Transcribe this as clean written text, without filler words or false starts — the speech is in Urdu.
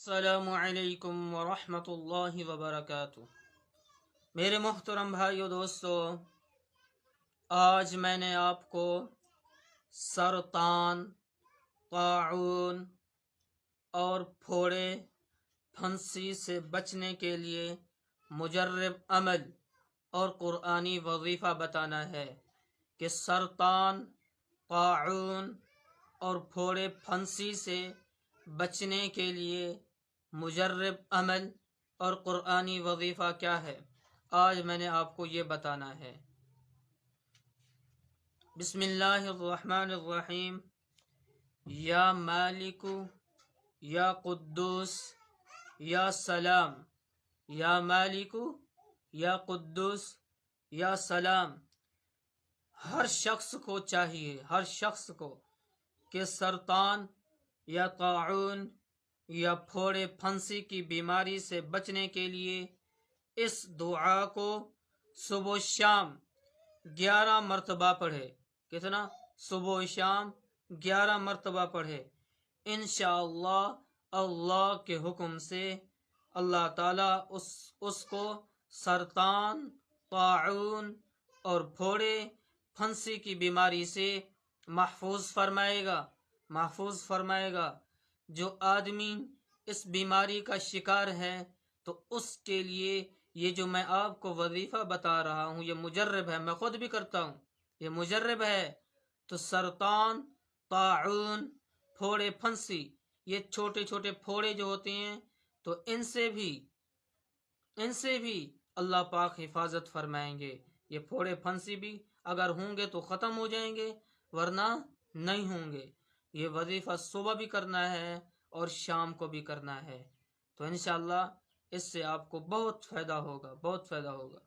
السلام علیکم ورحمۃ اللہ وبرکاتہ۔ میرے محترم بھائیو دوستو، آج میں نے آپ کو سرطان، طاعون اور پھوڑے پھنسی سے بچنے کے لیے مجرب عمل اور قرآنی وظیفہ بتانا ہے کہ سرطان، طاعون اور پھوڑے پھنسی سے بچنے کے لیے مجرب عمل اور قرآنی وظیفہ کیا ہے، آج میں نے آپ کو یہ بتانا ہے۔ بسم اللہ الرحمن الرحیم۔ یا مالک یا قدوس یا سلام، یا مالک یا قدوس یا سلام۔ ہر شخص کو چاہیے، ہر شخص کو کہ سرطان یا طاعون یا پھوڑے پھنسی کی بیماری سے بچنے کے لیے اس دعا کو صبح و شام 11 مرتبہ پڑھے۔ کتنا؟ صبح و شام 11 مرتبہ پڑھے۔ انشاءاللہ اللہ کے حکم سے اللہ تعالیٰ اس کو سرطان، طاعون اور پھوڑے پھنسی کی بیماری سے محفوظ فرمائے گا، محفوظ فرمائے گا۔ جو آدمی اس بیماری کا شکار ہے تو اس کے لیے یہ جو میں آپ کو وظیفہ بتا رہا ہوں یہ مجرب ہے، میں خود بھی کرتا ہوں، یہ مجرب ہے۔ تو سرطان، طاعون، پھوڑے پھنسی، یہ چھوٹے چھوٹے پھوڑے جو ہوتے ہیں تو ان سے بھی اللہ پاک حفاظت فرمائیں گے۔ یہ پھوڑے پھنسی بھی اگر ہوں گے تو ختم ہو جائیں گے، ورنہ نہیں ہوں گے۔ یہ وظیفہ صبح بھی کرنا ہے اور شام کو بھی کرنا ہے، تو انشاءاللہ اس سے آپ کو بہت فائدہ ہوگا، بہت فائدہ ہوگا۔